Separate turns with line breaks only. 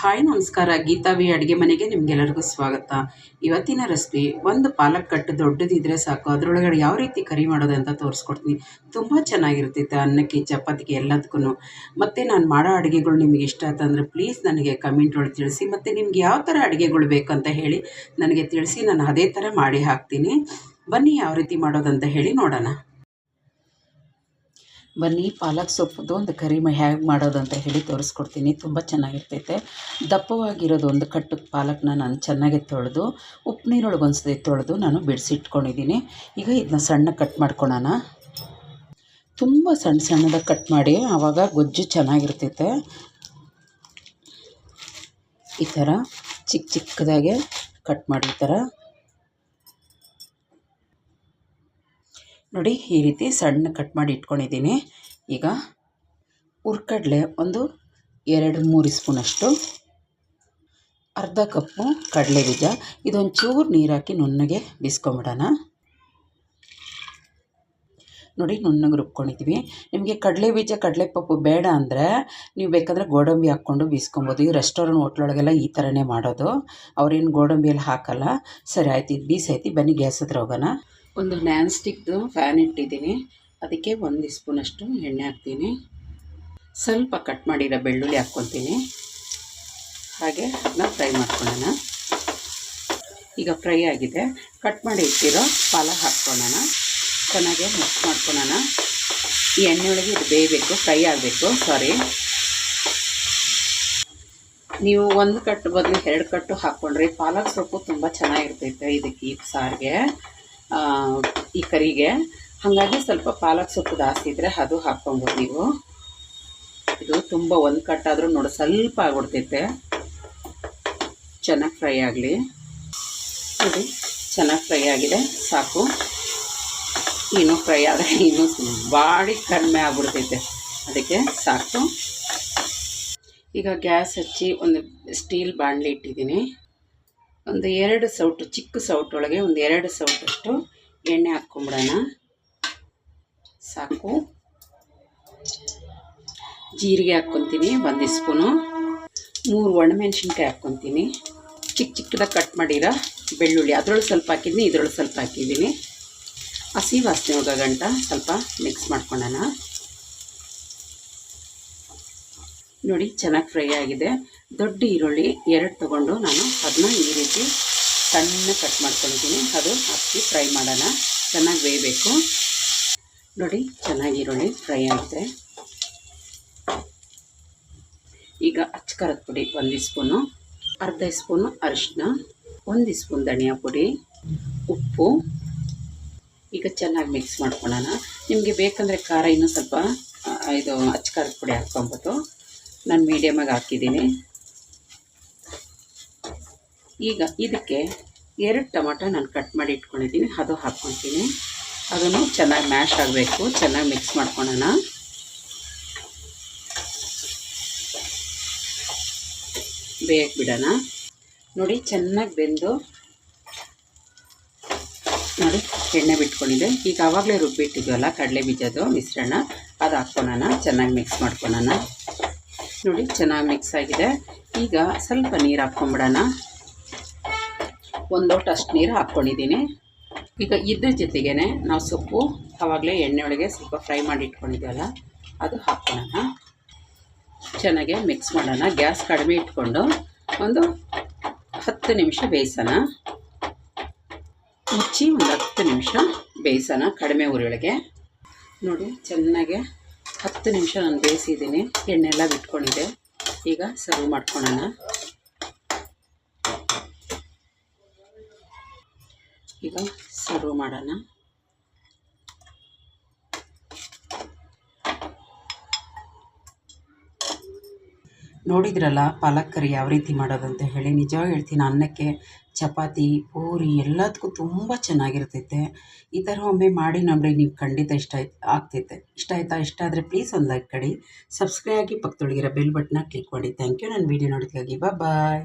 Hi ನಮಸ್ಕಾರ, Geetha V ಅಡುಗೆ ಮನೆಗೆ ನಿಮಗೆಲ್ಲರಿಗೂ ಸ್ವಾಗತ. ಇವತ್ತಿನ ರೆಸಿಪಿ ಒಂದು ಪಾಲಕ್ ಕಟ್ಟು ದೊಡ್ಡದಿದ್ದರೆ ಸಾಕು, ಅದರೊಳಗಡೆ ಯಾವ ರೀತಿ ಕರಿ ಮಾಡೋದು ಅಂತ ತೋರಿಸ್ಕೊಡ್ತೀನಿ. ತುಂಬ ಚೆನ್ನಾಗಿರ್ತೈತೆ ಅನ್ನಕ್ಕೆ, ಚಪಾತಿಗೆ, ಎಲ್ಲದಕ್ಕೂ. ಮತ್ತು ನಾನು ಮಾಡೋ ಅಡುಗೆಗಳು ನಿಮಗೆ ಇಷ್ಟ ಆಯ್ತಂದರೆ ಪ್ಲೀಸ್ ನನಗೆ ಕಮೆಂಟ್ ಒಳಗೆ ತಿಳಿಸಿ. ಮತ್ತು ನಿಮ್ಗೆ ಯಾವ ಥರ ಅಡುಗೆಗಳು ಬೇಕಂತ ಹೇಳಿ ನನಗೆ ತಿಳಿಸಿ, ನಾನು ಅದೇ ಥರ ಮಾಡಿ ಹಾಕ್ತೀನಿ. ಬನ್ನಿ ಯಾವ ರೀತಿ ಮಾಡೋದಂತ ಹೇಳಿ ನೋಡೋಣ. ಬನ್ನಿ ಪಾಲಕ್ ಸೊಪ್ಪುದು ಒಂದು ಕರಿ ಹೇಗೆ ಮಾಡೋದು ಅಂತ ಹೇಳಿ ತೋರಿಸ್ಕೊಡ್ತೀನಿ. ತುಂಬ ಚೆನ್ನಾಗಿರ್ತೈತೆ. ದಪ್ಪವಾಗಿರೋದು ಒಂದು ಕಟ್ಟು ಪಾಲಕ್ನ ನಾನು ಚೆನ್ನಾಗಿ ತೊಳೆದು ಉಪ್ಪು ನೀರೊಳಗೆ ಒಂದ್ಸತಿ ತೊಳೆದು ನಾನು ಬಿಡಿಸಿಟ್ಕೊಂಡಿದ್ದೀನಿ. ಈಗ ಇದನ್ನ ಸಣ್ಣ ಕಟ್ ಮಾಡ್ಕೊಳೋಣ. ತುಂಬ ಸಣ್ಣ ಸಣ್ಣದಾಗಿ ಕಟ್ ಮಾಡಿ, ಆವಾಗ ಗೊಜ್ಜು ಚೆನ್ನಾಗಿರ್ತೈತೆ. ಈ ಥರ ಚಿಕ್ಕ ಚಿಕ್ಕದಾಗೆ ಕಟ್ ಮಾಡಿ, ಈ ಥರ ನೋಡಿ, ಈ ರೀತಿ ಸಣ್ಣ ಕಟ್ ಮಾಡಿ ಇಟ್ಕೊಂಡಿದ್ದೀನಿ. ಈಗ ಹುರ್ಕಡಲೆ ಒಂದು 2-3 ಸ್ಪೂನಷ್ಟು, ಅರ್ಧ ಕಪ್ಪು ಕಡಲೆ ಬೀಜ, ಇದೊಂದು ಚೂರು ನೀರು ಹಾಕಿ ನುಣ್ಣಗೆ ಬಿಸ್ಕೊಂಬಿಡೋಣ. ನೋಡಿ, ನುಣ್ಣಗೆ ರುಬ್ಕೊಂಡಿದ್ದೀವಿ. ನಿಮಗೆ ಕಡಲೆ ಬೀಜ ಕಡಲೆಪಪ್ಪು ಬೇಡ ಅಂದರೆ ನೀವು ಬೇಕಾದರೆ ಗೋಡಂಬಿ ಹಾಕ್ಕೊಂಡು ಬೀಸ್ಕೊಬೋದು. ಈ ರೆಸ್ಟೋರೆಂಟ್ ಹೋಟ್ಲೊಳಗೆಲ್ಲ ಈ ಥರನೇ ಮಾಡೋದು, ಅವ್ರೇನು ಗೋಡಂಬಿಯಲ್ಲಿ ಹಾಕಲ್ಲ. ಸರಿ ಆಯ್ತು, ಇದು ಬೀಸೈತಿ. ಬನ್ನಿ ಗ್ಯಾಸ್ ಹತ್ರ ಹೋಗೋಣ. ಒಂದು ನಾನ್ ಸ್ಟಿಕ್ದು ಫ್ಯಾನ್ ಇಟ್ಟಿದ್ದೀನಿ, ಅದಕ್ಕೆ 1 ಸ್ಪೂನಷ್ಟು ಎಣ್ಣೆ ಹಾಕ್ತೀನಿ. ಸ್ವಲ್ಪ ಕಟ್ ಮಾಡಿರೋ ಬೆಳ್ಳುಳ್ಳಿ ಹಾಕ್ಕೊತೀನಿ. ಹಾಗೆ ಅದನ್ನ ಫ್ರೈ ಮಾಡ್ಕೊಳ್ಳೋಣ. ಈಗ ಫ್ರೈ ಆಗಿದೆ. ಕಟ್ ಮಾಡಿ ಇಟ್ಟಿರೋ ಪಾಲಕ್ ಹಾಕ್ಕೊಳ್ಳೋಣ. ಚೆನ್ನಾಗಿ ಮಿಕ್ಸ್ ಮಾಡ್ಕೊಳ್ಳೋಣ. ಈ ಎಣ್ಣೆಯೊಳಗೆ ಇದು ಬೇಯಬೇಕು, ಫ್ರೈ ಆಗಬೇಕು. ನೀವು 1 ಕಟ್ಟು ಬದಲು 2 ಕಟ್ಟು ಹಾಕ್ಕೊಂಡ್ರೆ ಪಾಲಕ್ ಸೊಪ್ಪು ತುಂಬ ಚೆನ್ನಾಗಿರ್ತೈತೆ ಇದಕ್ಕೆ, ಈ ಸಾರಿಗೆ, ಈ ಕರಿಗೆ. ಹಾಗಾಗಿ ಸ್ವಲ್ಪ ಪಾಲಕ್ ಸೊಪ್ಪು ಜಾಸ್ತಿ ಇದ್ದರೆ ಅದು ಹಾಕ್ಕೊಬೋದು ನೀವು. ಇದು ತುಂಬ 1 ಕಟ್ಟಾದರೂ ನೋಡಿ ಸ್ವಲ್ಪ ಆಗ್ಬಿಡ್ತೈತೆ. ಚೆನ್ನಾಗಿ ಫ್ರೈ ಆಗಲಿ. ನೋಡಿ, ಚೆನ್ನಾಗಿ ಫ್ರೈ ಆಗಿದೆ, ಸಾಕು. ಇನ್ನೂ ಫ್ರೈ ಆದರೆ ಇನ್ನೂ ಬಾಡಿ ಕಡಿಮೆ ಆಗ್ಬಿಡ್ತೈತೆ, ಅದಕ್ಕೆ ಸಾಕು. ಈಗ ಗ್ಯಾಸ್ ಹಚ್ಚಿ ಒಂದು ಸ್ಟೀಲ್ ಬಾಣಲಿ ಇಟ್ಟಿದ್ದೀನಿ. ಒಂದು 2 ಸೌಟು, ಚಿಕ್ಕ ಸೌಟೊಳಗೆ ಒಂದು 2 ಸೌಟಷ್ಟು ಎಣ್ಣೆ ಹಾಕ್ಕೊಂಬಿಡೋಣ. ಸಾಕು. ಜೀರಿಗೆ ಹಾಕ್ಕೊತೀನಿ 1 ಸ್ಪೂನು. 3 ಒಣಮೆಣ್ಸಿನ್ಕಾಯಿ ಹಾಕ್ಕೊತೀನಿ. ಚಿಕ್ಕ ಚಿಕ್ಕದಾಗಿ ಕಟ್ ಮಾಡಿರೋ ಬೆಳ್ಳುಳ್ಳಿ, ಅದರೊಳಗೆ ಸ್ವಲ್ಪ ಹಾಕಿದ್ದೀನಿ, ಇದರೊಳಗೆ ಸ್ವಲ್ಪ ಹಾಕಿದ್ದೀನಿ. ಹಸಿ ವಾಸನೆ ಹೋಗೋ ಗಂಟ ಸ್ವಲ್ಪ ಮಿಕ್ಸ್ ಮಾಡ್ಕೊಳ್ಳೋಣ. ನೋಡಿ, ಚೆನ್ನಾಗಿ ಫ್ರೈ ಆಗಿದೆ. ದೊಡ್ಡ ಈರುಳ್ಳಿ 2 ತೊಗೊಂಡು ನಾನು ಅದನ್ನ ಈ ರೀತಿ ಸಣ್ಣ ಕಟ್ ಮಾಡ್ಕೊಂಡಿದ್ದೀನಿ. ಅದು ಹಾಕಿ ಫ್ರೈ ಮಾಡೋಣ. ಚೆನ್ನಾಗಿ ಬೇಯಬೇಕು. ನೋಡಿ, ಚೆನ್ನಾಗಿ ಈರುಳ್ಳಿ ಫ್ರೈ ಆಗಿದೆ. ಈಗ ಅಚ್ಚ ಪುಡಿ 1 ಸ್ಪೂನು, ಅರ್ಧ ಸ್ಪೂನು ಅರಿಶಿನ, 1 ಸ್ಪೂನ್ ಧನಿಯಾ ಪುಡಿ, ಉಪ್ಪು. ಈಗ ಚೆನ್ನಾಗಿ ಮಿಕ್ಸ್ ಮಾಡ್ಕೊಳ್ಳೋಣ. ನಿಮಗೆ ಬೇಕಂದರೆ ಖಾರ ಇನ್ನೂ ಸ್ವಲ್ಪ ಇದು ಅಚ್ಚ ಪುಡಿ ಹಾಕ್ಕೊಬೋದು. ನಾನು ಮೀಡಿಯಮಾಗಿ ಹಾಕಿದ್ದೀನಿ. ಈಗ ಇದಕ್ಕೆ 2 ಟೊಮಾಟೊ ನಾನು ಕಟ್ ಮಾಡಿ ಇಟ್ಕೊಂಡಿದ್ದೀನಿ, ಅದು ಹಾಕ್ಕೊತೀನಿ. ಅದನ್ನು ಚೆನ್ನಾಗಿ ಮ್ಯಾಶ್ ಆಗಬೇಕು. ಚೆನ್ನಾಗಿ ಮಿಕ್ಸ್ ಮಾಡ್ಕೊಳ್ಳೋಣ. ಬೇಯಕ್ಕೆ ಬಿಡೋಣ. ನೋಡಿ, ಚೆನ್ನಾಗಿ ಬೆಂದು ನೋಡಿ ಎಣ್ಣೆ ಬಿಟ್ಕೊಂಡಿದೆ. ಈಗ ಆವಾಗಲೇ ರುಬ್ಬಿಟ್ಟಿದ್ವಲ್ಲ ಕಡಲೆ ಬೀಜದ್ದು ಮಿಶ್ರಣ, ಅದು ಹಾಕ್ಕೊಳ್ಳೋಣ. ಚೆನ್ನಾಗಿ ಮಿಕ್ಸ್ ಮಾಡ್ಕೊಳ್ಳೋಣ. ನೋಡಿ, ಚೆನ್ನಾಗಿ ಮಿಕ್ಸ್ ಆಗಿದೆ. ಈಗ ಸ್ವಲ್ಪ ನೀರು ಹಾಕ್ಕೊಂಬಿಡೋಣ. 1 ಲೋಟ ಅಷ್ಟು ನೀರು ಹಾಕ್ಕೊಂಡಿದ್ದೀನಿ. ಈಗ ಇದ್ರ ಜೊತೆಗೇ ನಾವು ಸೊಪ್ಪು ಆವಾಗಲೇ ಎಣ್ಣೆಯೊಳಗೆ ಸ್ವಲ್ಪ ಫ್ರೈ ಮಾಡಿ ಇಟ್ಕೊಂಡಿದ್ದೀವಲ್ಲ, ಅದು ಹಾಕ್ಕೊಳ್ಳೋಣ. ಚೆನ್ನಾಗೆ ಮಿಕ್ಸ್ ಮಾಡೋಣ. ಗ್ಯಾಸ್ ಕಡಿಮೆ ಇಟ್ಕೊಂಡು ಒಂದು 10 ನಿಮಿಷ ಬೇಯಿಸೋಣ. ಮುಚ್ಚಿ ಒಂದು 10 ನಿಮಿಷ ಬೇಯಿಸೋಣ ಕಡಿಮೆ ಉರಿಯೊಳಗೆ. ನೋಡಿ, ಚೆನ್ನಾಗೆ 10 ನಿಮಿಷ ನಾನು ಬೇಯಿಸಿದ್ದೀನಿ. ಎಣ್ಣೆಲ್ಲ ಬಿಟ್ಕೊಂಡಿದೆ. ಈಗ ಸರ್ವ್ ಮಾಡ್ಕೊಳ್ಳೋಣ. ಈಗ ಸರ್ವ್ ಮಾಡೋಣ. ನೋಡಿದ್ರಲ್ಲ ಪಾಲಕ್ ಕರಿ ಯಾವ ರೀತಿ ಮಾಡೋದಂತ ಹೇಳಿ. ನಿಜವಾಗಿ ಹೇಳ್ತೀನಿ, ಅನ್ನಕ್ಕೆ, ಚಪಾತಿ, ಪೂರಿ ಎಲ್ಲದಕ್ಕೂ ತುಂಬ ಚೆನ್ನಾಗಿರ್ತೈತೆ. ಈ ಥರ ಒಮ್ಮೆ ಮಾಡಿ ನೋಡಿ, ನೀವು ಖಂಡಿತ ಇಷ್ಟ ಆಗ್ತೈತೆ. ಇಷ್ಟ ಆಯಿತಾ? ಇಷ್ಟ ಆದರೆ ಪ್ಲೀಸ್ ಒಂದು ಲೈಕ್ ಕೊಡಿ. ಸಬ್ಸ್ಕ್ರೈಬ್ ಆಗಿ ಪಕ್ಕದೊಳಗಿರೋ ಬೆಲ್ ಬಟನ್ನ ಕ್ಲಿಕ್ ಮಾಡಿ. Thank you. ನನ್ನ ವೀಡಿಯೋ ನೋಡಿದಾಗಿ. ಬಾಯ್.